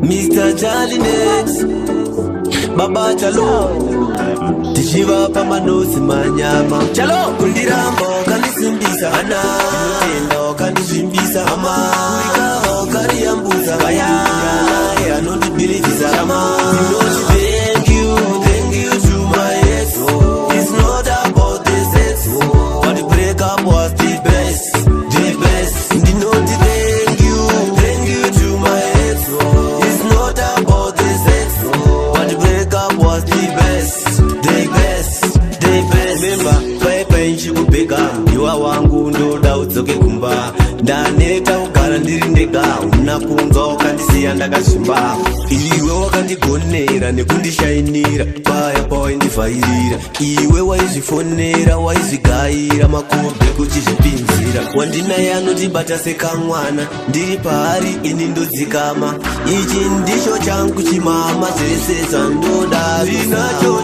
Mr. Jalinet Baba Chalo Tishiva pamanosi manyama Chalo kundirambo kanisimbisa ana Tendo kanisimbisa ama Kurikao kariambuza Kaya ya nondibilitisa ama Thank you to my ex. It's not about the sex. But the breakup was the best. The best. Thank you to my ex. It's not about the sex. But the breakup was the best. The best. The best. Remember, pepe nchikupeka. Iwa wangu ndoda utsoke kumba. Ndaneta ukara ndirindega. Unapunga wakandisiya ndakashimba. Iwe wakandigonera nekundishainira paya pawaindifairira. Iwe waizvifonera waizvigaira makobe kuchizvipinzira. Wandinaya anotibata sekamwana ndiri paari ini ndodzikama. Ichi ndicho changu chimama zvese zvandoda zvinacho.